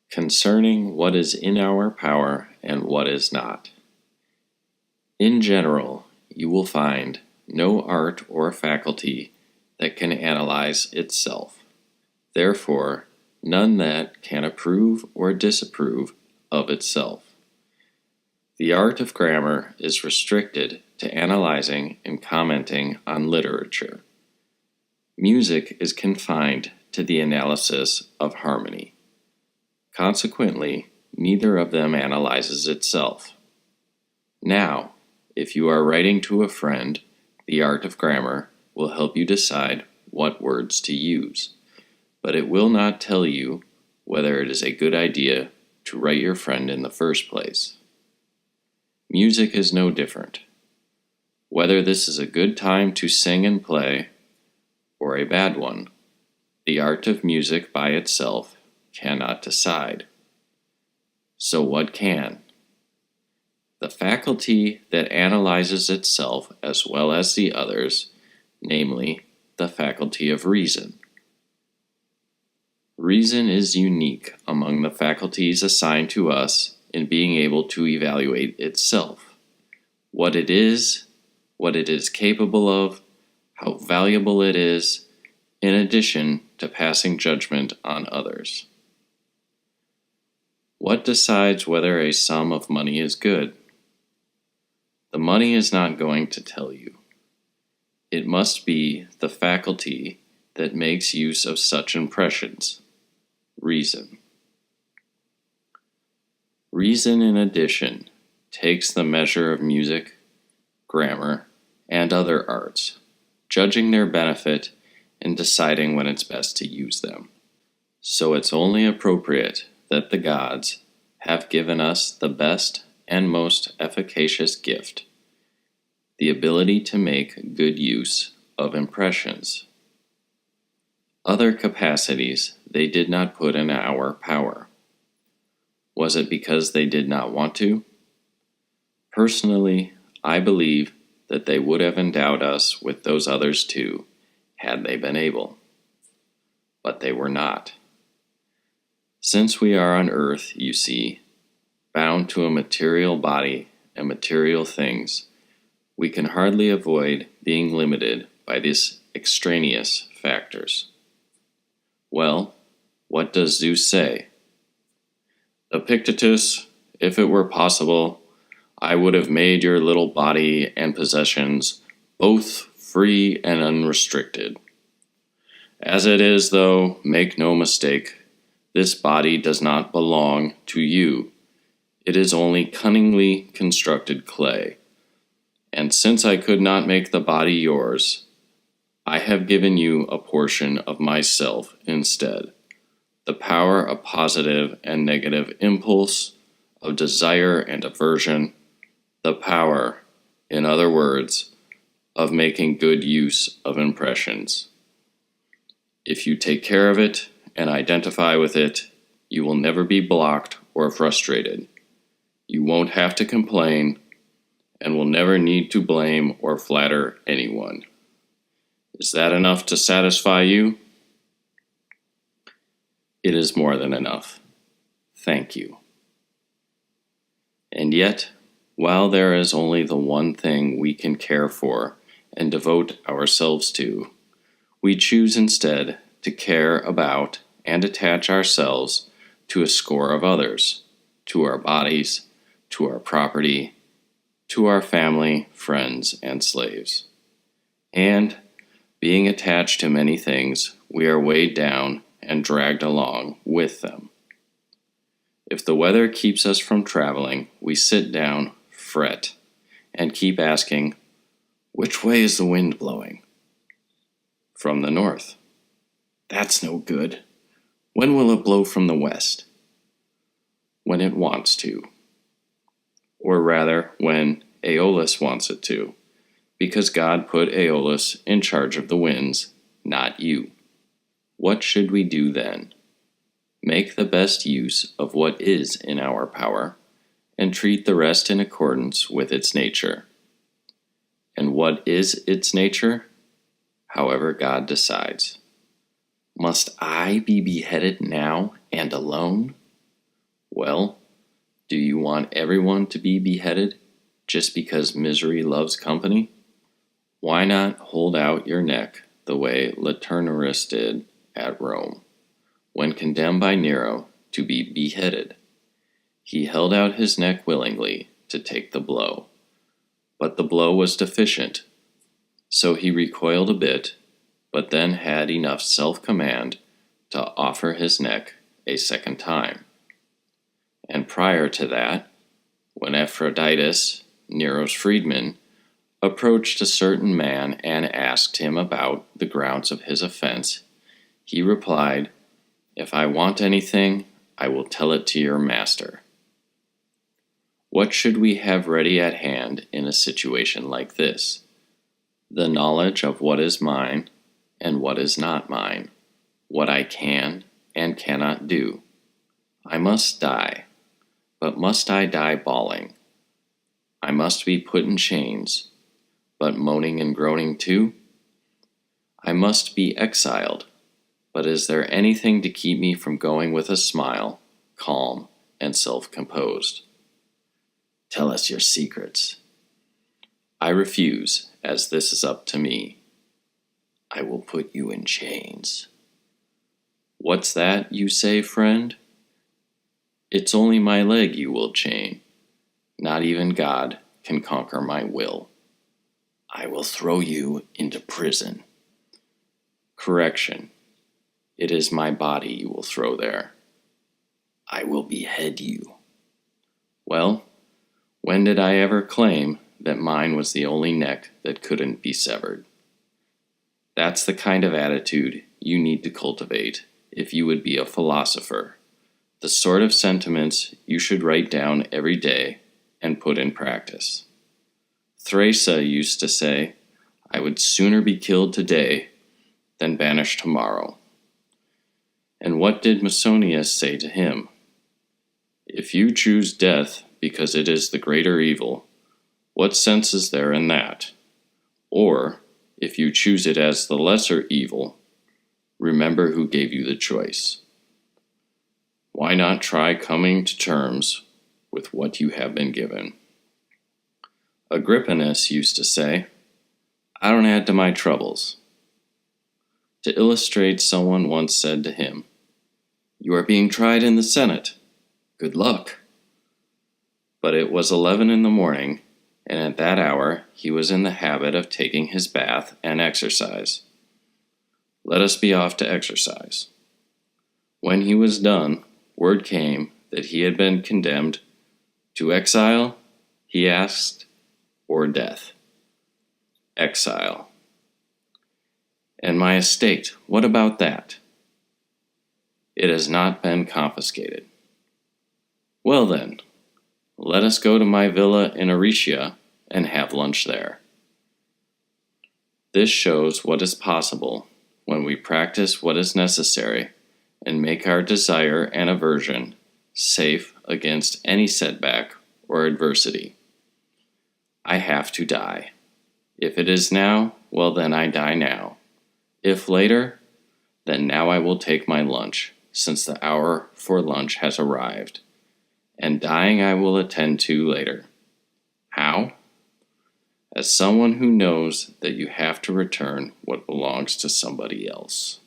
concerning what is in our power and what is not. In general, you will find no art or faculty that can analyze itself. Therefore, none that can approve or disapprove of itself. The art of grammar is restricted to analyzing and commenting on literature. Music is confined to the analysis of harmony. Consequently, neither of them analyzes itself. Now, if you are writing to a friend, the art of grammar will help you decide what words to use, but it will not tell you whether it is a good idea to write your friend in the first place. Music is no different. Whether this is a good time to sing and play, or a bad one, the art of music by itself cannot decide. So what can? The faculty that analyzes itself as well as the others, namely, the faculty of reason. Reason is unique among the faculties assigned to us in being able to evaluate itself, what it is capable of, how valuable it is, in addition to passing judgment on others. What decides whether a sum of money is good? The money is not going to tell you. It must be the faculty that makes use of such impressions, reason. Reason, in addition, takes the measure of music, grammar, and other arts, judging their benefit and deciding when it's best to use them. So it's only appropriate that the gods have given us the best and most efficacious gift, the ability to make good use of impressions. Other capacities they did not put in our power. Was it because they did not want to? Personally, I believe that they would have endowed us with those others too, had they been able. But they were not. Since we are on earth, you see, bound to a material body and material things, we can hardly avoid being limited by these extraneous factors. Well, what does Zeus say? Epictetus, if it were possible, I would have made your little body and possessions both free and unrestricted. As it is, though, make no mistake, this body does not belong to you. It is only cunningly constructed clay. And since I could not make the body yours, I have given you a portion of myself instead, the power of positive and negative impulse, of desire and aversion, the power, in other words, of making good use of impressions. If you take care of it and identify with it, you will never be blocked or frustrated. You won't have to complain and will never need to blame or flatter anyone. Is that enough to satisfy you? It is more than enough. Thank you. And yet, while there is only the one thing we can care for and devote ourselves to, we choose instead to care about and attach ourselves to a score of others, to our bodies, to our property, to our family, friends, and slaves. And, being attached to many things, we are weighed down and dragged along with them. If the weather keeps us from traveling, we sit down, fret, and keep asking, which way is the wind blowing? From the north. That's no good. When will it blow from the west? When it wants to. Or rather, when Aeolus wants it to, because God put Aeolus in charge of the winds, not you. What should we do then? Make the best use of what is in our power, and treat the rest in accordance with its nature. And what is its nature? However God decides. Must I be beheaded now and alone? Well, do you want everyone to be beheaded just because misery loves company? Why not hold out your neck the way Laternus did at Rome, when condemned by Nero to be beheaded? He held out his neck willingly to take the blow, but the blow was deficient, so he recoiled a bit, but then had enough self-command to offer his neck a second time. And prior to that, when Epictetus, Nero's freedman, approached a certain man and asked him about the grounds of his offense, he replied, "If I want anything, I will tell it to your master." What should we have ready at hand in a situation like this? The knowledge of what is mine and what is not mine, what I can and cannot do. I must die, but must I die bawling? I must be put in chains, but moaning and groaning too? I must be exiled, but is there anything to keep me from going with a smile, calm and self-composed? Tell us your secrets. I refuse, as this is up to me. I will put you in chains. What's that, you say, friend? It's only my leg you will chain. Not even God can conquer my will. I will throw you into prison. Correction. It is my body you will throw there. I will behead you. Well, when did I ever claim that mine was the only neck that couldn't be severed? That's the kind of attitude you need to cultivate if you would be a philosopher, the sort of sentiments you should write down every day and put in practice. Thrasa used to say, "I would sooner be killed today than banished tomorrow." And what did Musonius say to him? If you choose death because it is the greater evil, what sense is there in that? Or, if you choose it as the lesser evil, remember who gave you the choice. Why not try coming to terms with what you have been given? Agrippinus used to say, "I don't add to my troubles." To illustrate, someone once said to him, "You are being tried in the Senate. Good luck." But it was 11 in the morning, and at that hour he was in the habit of taking his bath and exercise. Let us be off to exercise. When he was done, word came that he had been condemned to exile, he asked, or death. Exile. And my estate, what about that? It has not been confiscated. Well then, let us go to my villa in Aricia and have lunch there. This shows what is possible when we practice what is necessary and make our desire and aversion safe against any setback or adversity. I have to die. If it is now, well then I die now. If later, then now I will take my lunch, since the hour for lunch has arrived. And dying I will attend to later. How? As someone who knows that you have to return what belongs to somebody else.